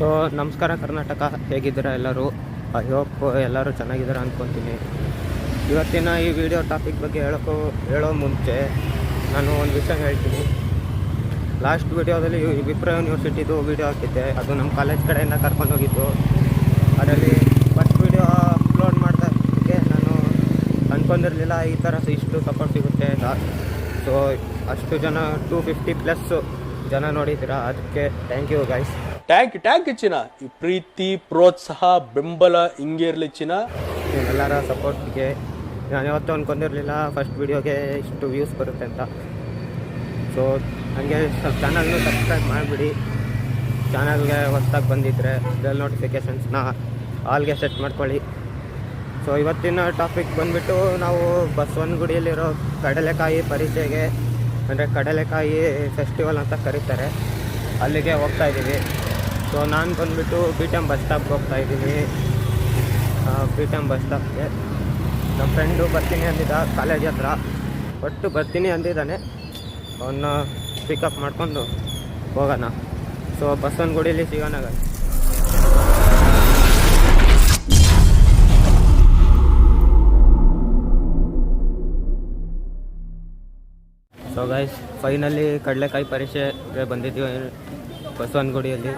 So ನಮಸ್ಕಾರ ಕರ್ನಾಟಕ, ಹೇಗಿದ್ದೀರಾ ಎಲ್ಲರೂ? ಐ ಹೋಪ್ ಎಲ್ಲರೂ ಚೆನ್ನಾಗಿದ್ದೀರಾ ಅಂದ್ಕೊತೀನಿ. ಇವತ್ತಿನ ಈ ವಿಡಿಯೋ ಟಾಪಿಕ್ ಬಗ್ಗೆ ಹೇಳೋ ಮುಂಚೆ ನಾನು ಒಂದು ವಿಷಯ ಹೇಳ್ತೀನಿ. ಲಾಸ್ಟ್ ವಿಡಿಯೋದಲ್ಲಿ ವಿಪ್ರೋ ಯೂನಿವರ್ಸಿಟಿದು ವಿಡಿಯೋ ಹಾಕಿದ್ದೆ. ಅದು ನಮ್ಮ ಕಾಲೇಜ್ ಕಡೆಯಿಂದ ಕರ್ಕೊಂಡೋಗಿದ್ದು. ಅದರಲ್ಲಿ ಫಸ್ಟ್ ವಿಡಿಯೋ ಅಪ್ಲೋಡ್ ಮಾಡೋದಕ್ಕೆ ನಾನು ಅಂದ್ಕೊಂಡಿರಲಿಲ್ಲ ಈ ಥರ ಇಷ್ಟು ಸಪೋರ್ಟ್ ಸಿಗುತ್ತೆ ಅಂತ. ಸೊ ಅಷ್ಟು ಜನ 250+ ಜನ ನೋಡಿದ್ದೀರಾ, ಅದಕ್ಕೆ ಥ್ಯಾಂಕ್ ಯು ಗೈಸ್. ಟ್ಯಾಂಕ್ ಚಿನ್ನ. ಈ ಪ್ರೀತಿ, ಪ್ರೋತ್ಸಾಹ, ಬೆಂಬಲ ಹಿಂಗೆ ಇರಲಿ ಚಿನ್ನ. ಎಲ್ಲರ ಸಪೋರ್ಟ್ಗೆ ನಾನು ಯಾವತ್ತೂ ಅಂದ್ಕೊಂಡಿರಲಿಲ್ಲ ಫಸ್ಟ್ ವಿಡಿಯೋಗೆ ಇಷ್ಟು ವ್ಯೂಸ್ ಬರುತ್ತೆ ಅಂತ. ಸೊ ಹಾಗೆ ಚಾನಲ್ನು ಸಬ್ಸ್ಕ್ರೈಬ್ ಮಾಡಿಬಿಡಿ. ಚಾನಲ್ಗೆ ಹೊಸ್ದಾಗಿ ಬಂದಿದ್ದರೆ ಬೆಲ್ ನೋಟಿಫಿಕೇಷನ್ಸ್ನ ಆಲ್ಗೆ ಸೆಟ್ ಮಾಡ್ಕೊಳ್ಳಿ. ಸೊ ಇವತ್ತಿನ ಟಾಪಿಕ್ ಬಂದುಬಿಟ್ಟು ನಾವು ಬಸವನಗುಡಿಯಲ್ಲಿರೋ ಕಡಲೆಕಾಯಿ ಪರಿಚಯಗೆ, ಅಂದರೆ ಕಡಲೆಕಾಯಿ ಫೆಸ್ಟಿವಲ್ ಅಂತ ಕರೀತಾರೆ, ಅಲ್ಲಿಗೆ ಹೋಗ್ತಾ ಇದ್ದೀವಿ. ಸೊ ನಾನು ಬಂದುಬಿಟ್ಟು BTM ಬಸ್ ಸ್ಟಾಪ್ಗೆ ಹೋಗ್ತಾ ಇದ್ದೀನಿ. BTM ಬಸ್ ಸ್ಟಾಪ್ಗೆ ನಮ್ಮ ಫ್ರೆಂಡು ಬರ್ತೀನಿ ಅಂದಿದ್ದ ಕಾಲೇಜ್ ಹತ್ರ. ಒಟ್ಟು ಬರ್ತೀನಿ ಅಂದಿದ್ದಾನೆ, ಅವನ್ನ ಪಿಕಪ್ ಮಾಡಿಕೊಂಡು ಹೋಗೋಣ. ಸೊ ಬಸವನಗುಡಿಯಲ್ಲಿ ಸಿಗೋಣ ಗೈಸ್. ಸೊ ಗೈಸ್, ಫೈನಲಿ ಕಡಲೆಕಾಯಿ ಪರಿಚಯಕ್ಕೆ ಬಂದಿದ್ದೀವಿ ಬಸವನಗುಡಿಯಲ್ಲಿ.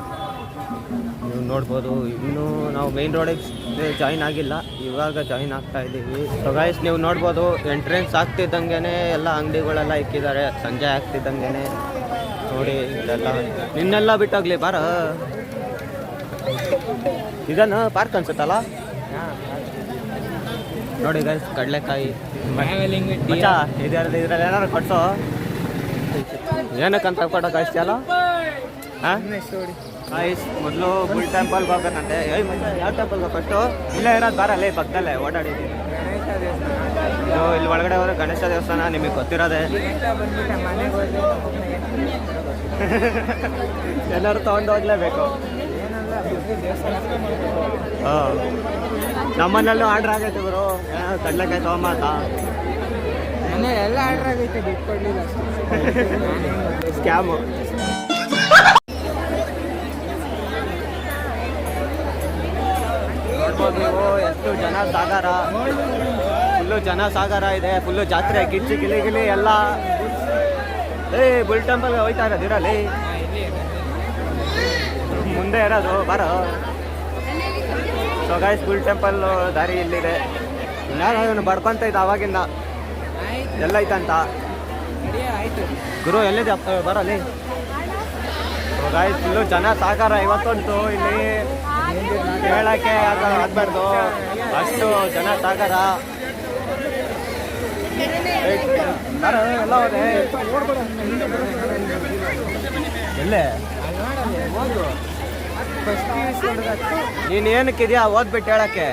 ನೀವು ನೋಡ್ಬೋದು, ಇನ್ನೂ ನಾವು ಮೇನ್ ರೋಡಿಗೆ ಜಾಯಿನ್ ಆಗಿಲ್ಲ, ಇವಾಗ ಜಾಯಿನ್ ಆಗ್ತಾ ಇದ್ದೀವಿ. ಸೊ ಗೈಸ್, ನೀವು ನೋಡ್ಬೋದು ಎಂಟ್ರೆನ್ಸ್ ಆಗ್ತಿದ್ದಂಗೆ ಎಲ್ಲ ಅಂಗಡಿಗಳೆಲ್ಲ ಇಕ್ಕಿದ್ದಾರೆ. ಸಂಜೆ ಆಗ್ತಿದ್ದಂಗೆ ನೋಡಿ ಇದೆಲ್ಲ. ನಿನ್ನೆಲ್ಲ ಬಿಟ್ಟೋಗ್ಲಿ ಬಾರ. ಇದನ್ನು ಪಾರ್ಕ್ ಅನ್ಸುತ್ತಲ್ಲ ನೋಡಿ ಗೈಸ್, ಕಡಲೆಕಾಯಿ ಮಚ್ಚ ಇದ್ರಲ್ಲಿ ಏನಾದ್ರು ಕೊಡ್ಸೋ. ಏನಕ್ಕಂತ ಕೊಡೋ ಕಾಯಿಸ್ತಿ ಅಲ್ಲ? ಹಾಂ ಕಾಯಿಸ್ ಮೊದಲು ಬುಲ್ ಟೆಂಪಲ್ಗೆ ಹೋಗ್ಬೇಕಂತೆ. ಯಾವ ಟೆಂಪಲ್ಗೆ ಫಸ್ಟು? ಇಲ್ಲೇ ಇರೋದು ಬಾರಲ್ಲೇ ಪಕ್ಕದಲ್ಲೇ ಓಡಾಡಿದ್ದೀನಿ. ಇಲ್ಲಿ ಒಳಗಡೆ ಹೋದ್ರೆ ಗಣೇಶ ದೇವಸ್ಥಾನ, ನಿಮಗೆ ಗೊತ್ತಿರೋದೆ. ಏನಾದ್ರು ತೊಗೊಂಡು ಹೋಗ್ಲೇಬೇಕು. ಹಾಂ, ನಮ್ಮನೆಲ್ಲೂ ಆರ್ಡ್ರ್ ಆಗೈತೆ ಗುರು, ಕಡಲೆಕಾಯಿ ತೊಗೊಂಬತ್ತ. ಎಲ್ಲ ಆರ್ಡ್ರ್ ಆಗೈತೆ, ಬಿಟ್ಕೊಡ್ಲಿಲ್ಲ ಸ್ಕ್ಯಾಮು. ನೋಡ್ಬೋದು ನೀವು ಎಷ್ಟು ಜನ ಸಾಗರ, ಫುಲ್ಲು ಜನ ಸಾಗರ ಇದೆ, ಫುಲ್ಲು ಜಾತ್ರೆ, ಕಿಚ್ಚಿ ಗಿಲಿ ಎಲ್ಲ. ಬುಲ್ ಟೆಂಪಲ್ಗೆ ಹೋಯ್ತಾ ಇರೋದು ಇರಲ್ಲಿ ಮುಂದೆ ಇರೋದು ಬರೋ. ಸೊ ಗೈಸ್, ಬುಲ್ ಟೆಂಪಲ್ ದಾರಿ ಇಲ್ಲಿದೆ. ನಾನು ಬಡ್ಕೊಂತ ಇದ್ದ ಅವಾಗಿಂದ ಎಲ್ಲ ಐತಂತ. ಗುರು ಎಲ್ಲಿದೆ ಬರಲ್ಲಿ? ಸೊ ಗೈಸ್, ಫುಲ್ಲು ಜನ ಸಾಗರ ಇವತ್ತಂತೂ. ಇಲ್ಲಿ ಹೇಳಕ್ಕೆ ಆಗ್ಬಾರ್ದು, ಅಷ್ಟು ಜನ ಸಾಗರ. ಎಲ್ಲ ಹೋದೆ ಎಲ್ಲೇ ನೀನು ಏನಕ್ಕಿದೆಯಾ ಓದ್ಬಿಟ್ಟು ಹೇಳಕ್ಕೆ.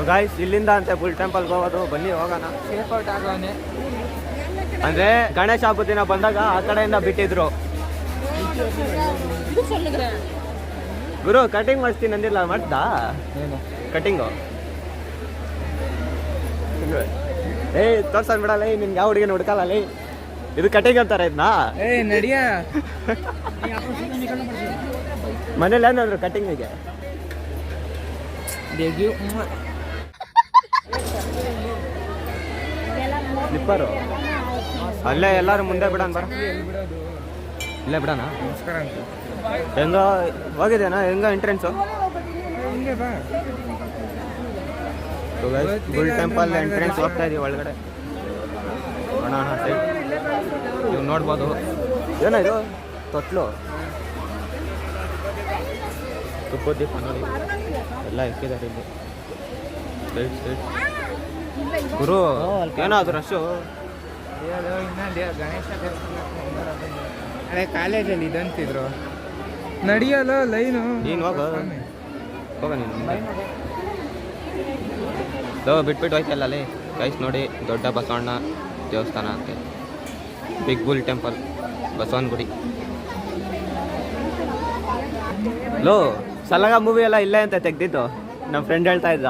ಗಾಯ್ಸ್, ಇಲ್ಲಿಂದ ಅಂತೆ ಬುಲ್ ಟೆಂಪಲ್ಗೆ ಹೋಗೋದು. ಬನ್ನಿ ಹೋಗೋಣ. ಸೇಫೌಟ್ ಆಗೋನೆ ಅಂದರೆ ಗಣೇಶ ಹಬ್ಬದ ದಿನ ಬಂದಾಗ ಆ ಕಡೆಯಿಂದ ಬಿಟ್ಟಿದ್ರು. ಗುರು ಕಟಿಂಗ್ ಮಾಡಿಸ್ತೀನಿ ಅಂದಿಲ್ಲ, ಮಾಡ್ದಾ ಕಟಿಂಗು? ತೋರ್ಸೋದು ಬಿಡಲ್ಲ, ನಿನ್ಗೆ ಯಾವ ಹುಡುಗಿನ ಹುಡ್ಕಲ್ಲ. ಇದು ಕಟಿಂಗ್ ಅಂತಾರೆ ಇದನ್ನ. ನಡಿಯ ಮನೇಲಿ ಏನಾದ್ರು ಕಟಿಂಗಿಗೆ ಸ್ಲಿಪ್ಪರು ಅಲ್ಲೇ ಎಲ್ಲರೂ ಮುಂದೆ ಬಿಡೋಣ. ಬರ ಇಲ್ಲೇ ಬಿಡೋಣ. ಹೆಂಗೋ ಹೋಗಿದ್ದೇನಾ? ಹೆಂಗೋ ಎಂಟ್ರೆನ್ಸು? ಬುಲ್ ಟೆಂಪಲ್ ಎಂಟ್ರೆನ್ಸ್ ಹೋಗ್ತಾ ಇದೀವಿ ಒಳಗಡೆ. ನೋಡೋಣ ಸೈಡ್. ನೀವು ನೋಡ್ಬೋದು, ಏನಾಯ್ತು ತೊಟ್ಲು, ತುಪ್ಪದ ದೀಪ ನೋಡಿ ಎಲ್ಲ ಇಕ್ಕಿದ್ದಾರೆ ಇಲ್ಲಿ ಸೈಡ್. ಗುರು ಏನಾದ್ರು ರಶ್ಶು? ಗಣೇಶ ಅದೇ ಕಾಲೇಜಲ್ಲಿ ಇದಂತಿದ್ರು. ನಡಿಯಲ್ಲ ಲೈನು. ನೀನು ಹೋಗ ನೀನು ಬಿಟ್ಬಿಟ್ಟು ಹೋಯ್ತಲ್ಲ ಅಲ್ಲಿ. ಗೈಸ್ ನೋಡಿ, ದೊಡ್ಡ ಬಸವಣ್ಣ ದೇವಸ್ಥಾನ ಅಂತೆ, ಬಿಗ್ ಬುಲ್ ಟೆಂಪಲ್ ಬಸವನಗುಡಿ. ಲೋ ಸಲಗ ಮೂವಿ ಎಲ್ಲ ಇಲ್ಲೇ ಅಂತ ತೆಗ್ದಿದ್ದು ನಮ್ಮ ಫ್ರೆಂಡ್ ಹೇಳ್ತಾ ಇದ್ದ.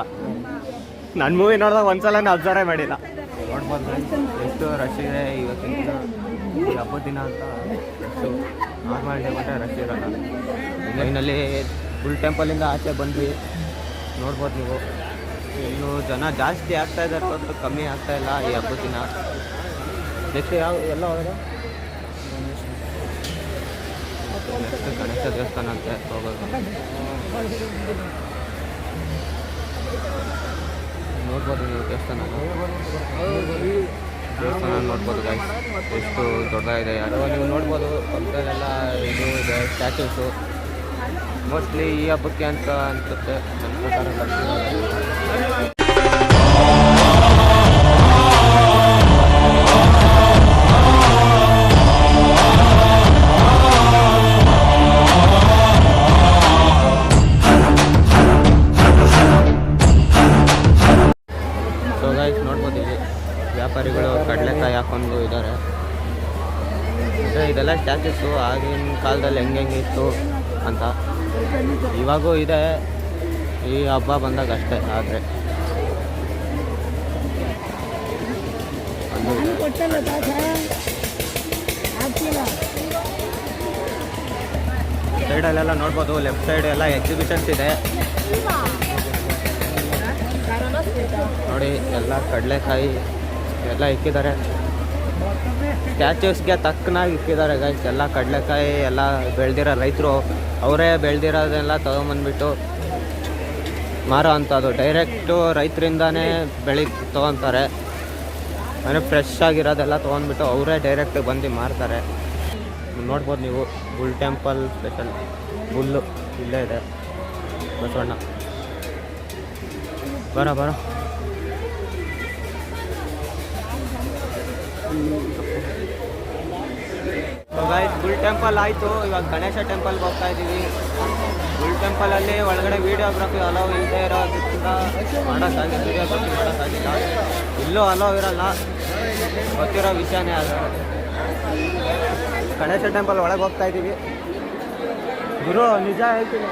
ನನ್ನ ಮೂವಿ ನೋಡಿದಾಗ ಒಂದ್ಸಲ ಅಬ್ಸರ್ವೇ ಮಾಡಿಲ್ಲ. ನೋಡ್ಬೋದು ಎಷ್ಟು ರಶ್ ಇದೆ ಇವತ್ತಿನ ಹಬ್ಬದ ದಿನ ಅಂತ. ನಾರ್ಮಲ್ ಡೇ ಬಂದರೆ ರಶ್ ಇರೋಲ್ಲ. ಫೈನಲಿ ಬುಲ್ ಟೆಂಪಲಿಂದ ಆಚೆ ಬಂದ್ವಿ. ನೋಡ್ಬೋದು ನೀವು, ಇನ್ನು ಜನ ಜಾಸ್ತಿ ಆಗ್ತಾ ಇದ್ದಾರೆ ಹೊರತು ಕಮ್ಮಿ ಆಗ್ತಾ ಇಲ್ಲ ಈ ಹಬ್ಬದ ದಿನ. ನೆಕ್ಸ್ಟ್ ಯಾವ ಎಲ್ಲ ಹೋಗೋದು? ನೆಕ್ಸ್ಟ್ ಗಣೇಶ ದೇವಸ್ಥಾನ ಅಂತ ಹೋಗೋದು. ನೋಡ್ಬೋದು ನೀವು ದೇವಸ್ಥಾನ ನೋಡ್ಬೋದು ಗೈಸ್, ಎಷ್ಟು ದೊಡ್ಡದಾಗಿದೆ. ಯಾರೋ ನೀವು ನೋಡ್ಬೋದು ಪಕ್ಕದಲ್ಲೆಲ್ಲ ಇದು ಇದೆ ಸ್ಟ್ಯಾಚ್ಯೂಸು. ಮೋಸ್ಟ್ಲಿ ಈ ಹಬ್ಬಕ್ಕೆ ಅಂತ ಅನ್ಸುತ್ತೆ ನನ್ನ ಪ್ರಕಾರ. ಸೊ ಗೈಸ್ ನೋಡ್ಬೋದು ಇಲ್ಲಿ ವ್ಯಾಪಾರಿಗಳು ಕಡಲೆಕಾಯಿ ಹಾಕೊಂಡು ಇದ್ದಾರೆ. ಅಂದರೆ ಇದೆಲ್ಲ ಸ್ಟ್ಯಾಚ್ಯೂಸು ಆಗಿನ ಕಾಲದಲ್ಲಿ ಹೆಂಗೆ ಇತ್ತು ಅಂತ. ಇವಾಗೂ ಇದೆ, ಈ ಹಬ್ಬ ಬಂದಾಗ ಅಷ್ಟೇ. ಆದರೆ ಸೈಡಲ್ಲೆಲ್ಲ ನೋಡ್ಬೋದು, ಲೆಫ್ಟ್ ಸೈಡ್ ಎಲ್ಲ ಎಕ್ಸಿಬಿಷನ್ಸ್ ಇದೆ ನೋಡಿ. ಎಲ್ಲ ಕಡಲೆಕಾಯಿ ಎಲ್ಲ ಇಕ್ಕಿದ್ದಾರೆ, ಸ್ಟ್ಯಾಚ್ಯೂಸ್ಗೆ ತಕ್ಕನಾಗಿ ಇಕ್ಕಿದ್ದಾರೆ ಗೈಸ್. ಎಲ್ಲ ಕಡಲೆಕಾಯಿ ಎಲ್ಲ ಬೆಳೆದಿರೋ ರೈತರು ಅವರೇ ಬೆಳೆದಿರೋದೆಲ್ಲ ತೊಗೊಂಬಂದ್ಬಿಟ್ಟು ಮಾರೋ ಅಂಥದ್ದು. ಡೈರೆಕ್ಟು ರೈತರಿಂದಾನೇ ತೊಗೊತಾರೆ. ಅಂದರೆ ಫ್ರೆಶ್ ಆಗಿರೋದೆಲ್ಲ ತೊಗೊಂಡ್ಬಿಟ್ಟು ಅವರೇ ಡೈರೆಕ್ಟ್ ಬಂದು ಮಾರ್ತಾರೆ. ನೋಡ್ಬೋದು ನೀವು, ಬುಲ್ ಟೆಂಪಲ್ ಸ್ಪೆಷಲ್ ಬುಲ್ಲು ಇಲ್ಲೇ ಇದೆ ಬಸವಣ್ಣ. ಬರೋ ಗೈಸ್, ಬುಲ್ ಟೆಂಪಲ್ ಆಯಿತು. ಇವಾಗ ಗಣೇಶ ಟೆಂಪಲ್ಗೆ ಹೋಗ್ತಾ ಇದ್ದೀವಿ. ಬುಲ್ ಟೆಂಪಲಲ್ಲಿ ಒಳಗಡೆ ವೀಡಿಯೋಗ್ರಫಿ ಅಲೋ ಇಲ್ಲದೆ ಇರೋದ್ರಿಂದ ಮಾಡೋಕ್ಕಾಗಿಲ್ಲ, ವೀಡಿಯೋಗ್ರಫಿ ಮಾಡೋಕ್ಕಾಗಿಲ್ಲ. ಇಲ್ಲೂ ಅಲೋ ಇರಲ್ಲ, ಗೊತ್ತಿರೋ ವಿಷಯನೇ ಅದು. ಗಣೇಶ ಟೆಂಪಲ್ ಒಳಗೆ ಹೋಗ್ತಾ ಇದ್ದೀವಿ. ಗುರು ನಿಜ ಹೇಳ್ತೀನಿ,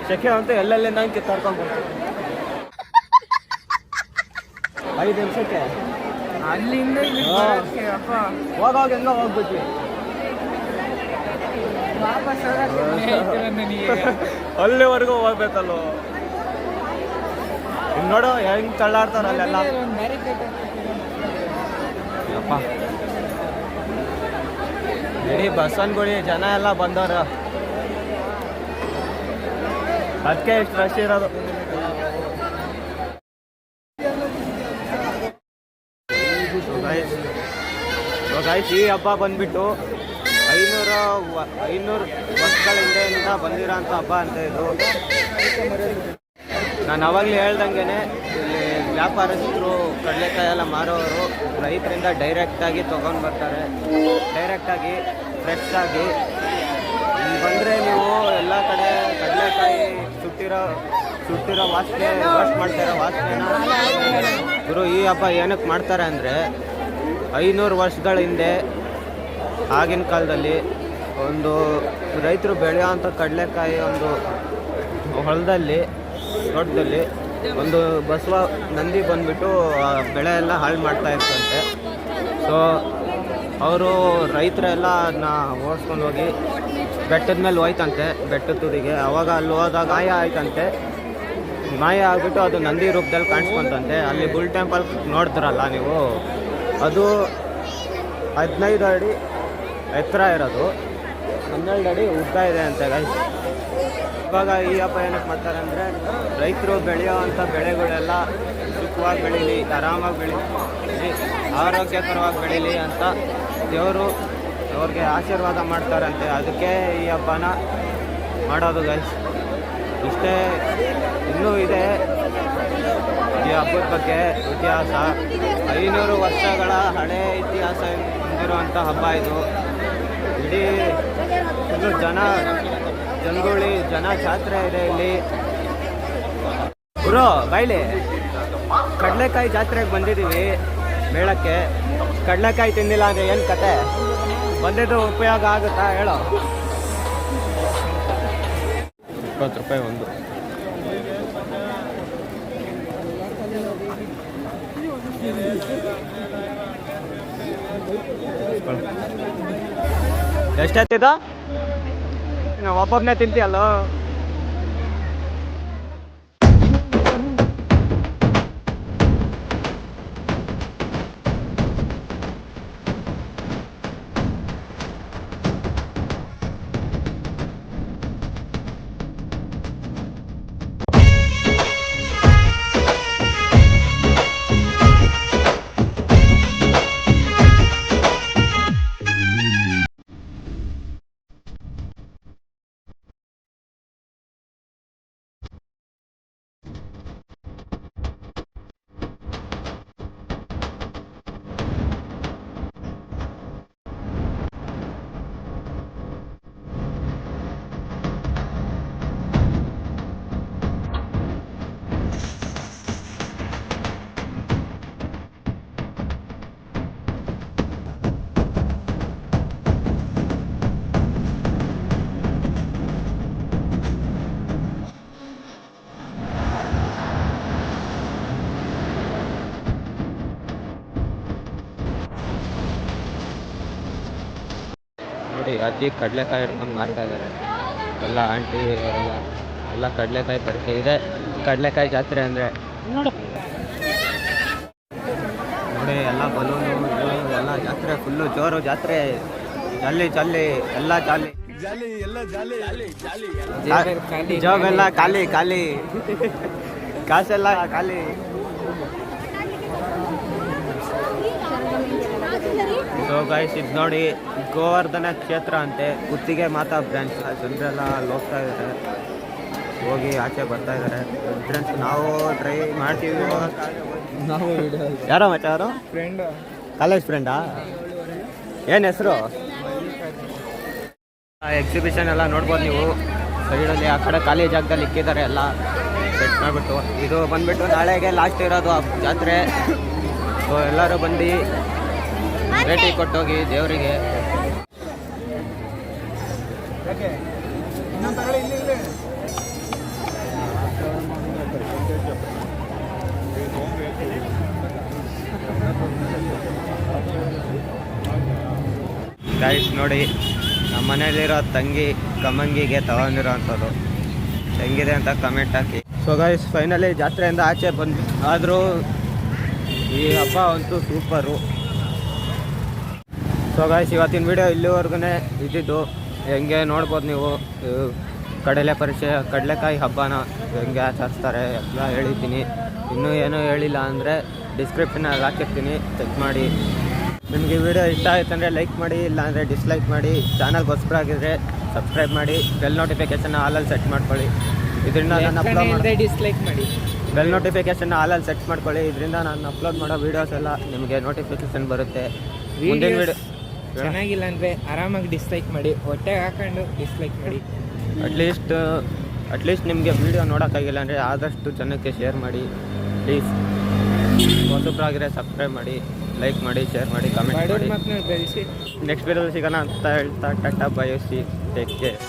ಸೆಕೆ ಅಂತೂ ಎಲ್ಲೆಲ್ಲಿಂದ ಕಿತ್ತಾಡ್ಕೊಂಡ್ಬರ್ತೀವಿ 5 ನಿಮಿಷಕ್ಕೆ. ಅಲ್ಲಿಂದ ಹೋಗೋವಾಗ ಹೆಂಗ ಹೋಗ್ಬಿಟ್ವಿ, ಅಲ್ಲಿವರೆಗೂ ಹೋಗ್ಬೇಕಲ್ಲೋ. ಇನ್ನು ನೋಡು ಹೆಂಗ್ ತಳ್ಳಾಡ್ತಾರ ಅಲ್ಲೆಲ್ಲ. ಅಪ್ಪ ಇಡೀ ಬಸವನಗುಡಿ ಜನ ಎಲ್ಲ ಬಂದವರು, ಅದಕ್ಕೆ ಇಷ್ಟು ರಶ್ ಇರೋದು. ಗೈಸ್, ಈ ಹಬ್ಬ ಬಂದ್ಬಿಟ್ಟು 500 ವರ್ಷಗಳ ಹಿಂದೆಯಿಂದ ಬಂದಿರೋಂಥ ಹಬ್ಬ ಅಂತ ಇದು. ನಾನು ಅವಾಗಲೇ ಹೇಳ್ದಂಗೆ ಇಲ್ಲಿ ವ್ಯಾಪಾರಸ್ಥರು ಕಡಲೆಕಾಯಿ ಎಲ್ಲ ಮಾರೋರು ರೈತರಿಂದ ಡೈರೆಕ್ಟಾಗಿ ತೊಗೊಂಡು ಬರ್ತಾರೆ. ಡೈರೆಕ್ಟಾಗಿ ಫ್ರೆಶ್ ಆಗಿ ಇಲ್ಲಿ ಬಂದರೆ ನೀವು ಎಲ್ಲ ಕಡೆ ಕಡಲೆಕಾಯಿ ಸುಟ್ಟಿರೋ ವಾಸನೆ, ರೋಸ್ಟ್ ಮಾಡ್ತಾರೋ ವಾಸನೆನ ಗುರು. ಈ ಹಬ್ಬ ಏನಕ್ಕೆ ಮಾಡ್ತಾರೆ ಅಂದರೆ 500 ವರ್ಷಗಳ ಹಿಂದೆ ಆಗಿನ ಕಾಲದಲ್ಲಿ ಒಂದು ರೈತರು ಬೆಳೆಯೋವಂಥ ಕಡಲೆಕಾಯಿ ಒಂದು ಹೊಲದಲ್ಲಿ ತೋಟದಲ್ಲಿ ಒಂದು ಬಸವ ನಂದಿ ಬಂದುಬಿಟ್ಟು ಬೆಳೆ ಎಲ್ಲ ಹಾಳು ಮಾಡ್ತಾ ಇರ್ತಂತೆ. ಸೊ ಅವರು ರೈತರೆಲ್ಲ ಅದನ್ನ ಓಡಿಸ್ಕೊಂಡು ಹೋಗಿ ಬೆಟ್ಟದ ಮೇಲೆ ಹೋಯ್ತಂತೆ, ಬೆಟ್ಟದ ತುದಿಗೆ. ಅವಾಗ ಅಲ್ಲಿ ಹೋದಾಗ ಮಾಯ ಆಯ್ತಂತೆ. ಮಾಯ ಆಗಿಬಿಟ್ಟು ಅದು ನಂದಿ ರೂಪದಲ್ಲಿ ಕಾಣಿಸ್ಕೊಂತಂತೆ. ಅಲ್ಲಿ ಬುಲ್ ಟೆಂಪಲ್ ನೋಡಿದ್ರಲ್ಲ ನೀವು, ಅದು 15 ಅಡಿ ಎತ್ತರ ಇರೋದು, 12 ಅಡಿ ಉದ್ದ ಇದೆ ಅಂತೆ ಗೈಸ್. ಇವಾಗ ಈ ಹಬ್ಬ ಏನಕ್ಕೆ ಮಾಡ್ತಾರೆ ಅಂದರೆ ರೈತರು ಬೆಳೆಯೋವಂಥ ಬೆಳೆಗಳೆಲ್ಲ ಸುಖವಾಗಿ ಬೆಳೀಲಿ, ಆರಾಮಾಗಿ ಬೆಳೀಲಿ, ಆರೋಗ್ಯಕರವಾಗಿ ಬೆಳೀಲಿ ಅಂತ ದೇವರು ಅವ್ರಿಗೆ ಆಶೀರ್ವಾದ ಮಾಡ್ತಾರಂತೆ. ಅದಕ್ಕೆ ಈ ಹಬ್ಬನ ಮಾಡೋದು ಗೈಸ್. ಇಷ್ಟೇ, ಇನ್ನೂ ಇದೆ ಈ ಹಬ್ಬದ ಬಗ್ಗೆ ಇತಿಹಾಸ. 500 ವರ್ಷಗಳ ಹಳೆಯ ಇತಿಹಾಸ ಹೊಂದಿರುವಂಥ ಹಬ್ಬ ಇದು. ಇಡೀ ಇದು ಜನಗೂಳಿ ಜನ ಜಾತ್ರೆ ಇದೆ ಇಲ್ಲಿ. ಗುರು ಬೈಲಿ, ಕಡಲೆಕಾಯಿ ಜಾತ್ರೆಗೆ ಬಂದಿದ್ದೀವಿ ಮೇಳಕ್ಕೆ. ಕಡಲೆಕಾಯಿ ತಿಂದಿಲ್ಲ ಅಂದರೆ ಏನು ಕತೆ? ಬಂದಿದ್ದು ಉಪಯೋಗ ಆಗುತ್ತಾ ಹೇಳೋ? 20 ರೂಪಾಯಿ ಒಂದು. ಎಷ್ಟಾಯ್ತಿದ? ನಾವು ಒಬ್ಬೊಬ್ಬನೇ ತಿಂತೀಯಲ್ಲ. ನೋಡಿ ಅಜ್ಜಿ ಕಡಲೆಕಾಯಿ ಹಿಡ್ಕೊಂಡು ಮಾರ್ತಾ ಇದ್ದಾರೆ. ಎಲ್ಲ ಆಂಟಿ ಎಲ್ಲ ಕಡಲೆಕಾಯಿ ಪರಿಚಯ ಇದೆ. ಕಡಲೆಕಾಯಿ ಜಾತ್ರೆ ಅಂದರೆ ನೋಡಿ ಎಲ್ಲ ಬಲೂನು ಎಲ್ಲ ಜಾತ್ರೆ ಫುಲ್ಲು ಜೋರು ಜಾತ್ರೆ. ಜಲ್ಲಿ ಎಲ್ಲ ಜಾಲಿ ಜಾಬೆಲ್ಲ ಖಾಲಿ ಕಾಸೆಲ್ಲ ಖಾಲಿ. ಸೊ ಗೈಸ್ ಇದು ನೋಡಿ ಗೋವರ್ಧನ ಕ್ಷೇತ್ರ ಅಂತೆ, ಕುತ್ತಿಗೆ ಮಾತಾ ಬ್ರಾಂಚ್. ಜನರೆಲ್ಲ ಅಲ್ಲಿ ಹೋಗ್ತಾ ಇದ್ದಾರೆ, ಹೋಗಿ ಆಚೆ ಬರ್ತಾ ಇದ್ದಾರೆ. ಫ್ರೆಂಡ್ಸ್ ನಾವು ಟ್ರೈ ಮಾಡ್ತೀವಿ. ನಾವು ಯಾರೋ ಮಚ್ಚ ಅವರು ಫ್ರೆಂಡ್ ಕಾಲೇಜ್ ಫ್ರೆಂಡಾ? ಏನು ಹೆಸರು? ಎಕ್ಸಿಬಿಷನ್ ಎಲ್ಲ ನೋಡ್ಬೋದು ನೀವು. ಸೈಡಲ್ಲಿ ಆ ಕಡೆ ಖಾಲಿ ಜಾಗದಲ್ಲಿ ಇಕ್ಕಿದ್ದಾರೆ ಎಲ್ಲ ಸೆಟ್ ಮಾಡಿಬಿಟ್ಟು. ಇದು ಬಂದುಬಿಟ್ಟು ನಾಳೆಗೆ ಲಾಸ್ಟ್ ಇರೋದು ಜಾತ್ರೆ. ಸೊ ಎಲ್ಲರೂ ಬಂದು ಭೇಟಿ ಕೊಟ್ಟೋಗಿ ದೇವರಿಗೆ. ಗೈಸ್ ನೋಡಿ ನಮ್ಮ ಮನೇಲಿರೋ ತಂಗಿ ಕಮಂಗಿಗೆ ತಗೊಂಡಿರೋ ಅಂಥದ್ದು ಹೆಂಗಿದೆ ಅಂತ ಕಮೆಂಟ್ ಹಾಕಿ. ಸೊ ಗೈಸ್ ಫೈನಲಿ ಜಾತ್ರೆಯಿಂದ ಆಚೆ ಬಂದ್ವಿ. ಆದರೂ ಈ ಹಬ್ಬ ಅಂತೂ ಸೂಪರು. ಸೊ ಗೈಸ್ ಇವತ್ತಿನ ವಿಡಿಯೋ ಇಲ್ಲಿವರೆಗೂ ಇದ್ದಿದ್ದು. ಹೆಂಗೆ ನೋಡ್ಬೋದು ನೀವು ಕಡಲೆಕಾಯಿ ಹಬ್ಬನ ಹೆಂಗೆ ಆಚರಿಸ್ತಾರೆ ಎಲ್ಲ ಹೇಳಿದ್ದೀನಿ. ಇನ್ನೂ ಏನೂ ಹೇಳಿಲ್ಲ ಅಂದರೆ ಡಿಸ್ಕ್ರಿಪ್ಷನಲ್ಲಿ ಹಾಕಿರ್ತೀನಿ, ಚೆಕ್ ಮಾಡಿ. ನಿಮಗೆ ವಿಡಿಯೋ ಇಷ್ಟ ಆಯ್ತು ಅಂದರೆ ಲೈಕ್ ಮಾಡಿ, ಇಲ್ಲಾಂದರೆ ಡಿಸ್ಲೈಕ್ ಮಾಡಿ. ಚಾನಲ್ಗೆ ಹೊಸಬರಾಗಿದ್ದರೆ ಸಬ್ಸ್ಕ್ರೈಬ್ ಮಾಡಿ. ಬೆಲ್ ನೋಟಿಫಿಕೇಷನ್ ಆಲಲ್ಲಿ ಸೆಟ್ ಮಾಡ್ಕೊಳ್ಳಿ. ಇದರಿಂದ ನಾನು ಅಪ್ಲೋಡ್ ಮಾಡಿ ಡಿಸ್ಲೈಕ್ ಮಾಡಿ. ಬೆಲ್ ನೋಟಿಫಿಕೇಷನ್ ಆಲಲ್ಲಿ ಸೆಟ್ ಮಾಡ್ಕೊಳ್ಳಿ. ಇದರಿಂದ ನಾನು ಅಪ್ಲೋಡ್ ಮಾಡೋ ವೀಡಿಯೋಸ್ ಎಲ್ಲ ನಿಮಗೆ ನೋಟಿಫಿಕೇಷನ್ ಬರುತ್ತೆ. ಮುಂದಿನ ವಿಡಿಯೋ ಚೆನ್ನಾಗಿಲ್ಲ ಅಂದರೆ ಆರಾಮಾಗಿ ಡಿಸ್ಲೈಕ್ ಮಾಡಿ, ಹೊಟ್ಟೆಗೆ ಹಾಕೊಂಡು ಡಿಸ್ಲೈಕ್ ಮಾಡಿ. ಅಟ್ಲೀಸ್ಟ್ ನಿಮಗೆ ವೀಡಿಯೋ ನೋಡೋಕ್ಕಾಗಿಲ್ಲ ಅಂದರೆ ಆದಷ್ಟು ಜನಕ್ಕೆ ಶೇರ್ ಮಾಡಿ ಪ್ಲೀಸ್. ಹೊಸಬ್ರಾಗಿದ್ರೆ ಸಬ್ಸ್ಕ್ರೈಬ್ ಮಾಡಿ, ಲೈಕ್ ಮಾಡಿ, ಶೇರ್ ಮಾಡಿ, ಕಮೆಂಟ್ ಮಾಡಿ. ಬೆಳೆಸಿ ನೆಕ್ಸ್ಟ್ ವೀಡಿಯೋದಲ್ಲಿ ಸಿಗೋಣ ಅಂತ ಹೇಳ್ತಾ tata bye C, take care.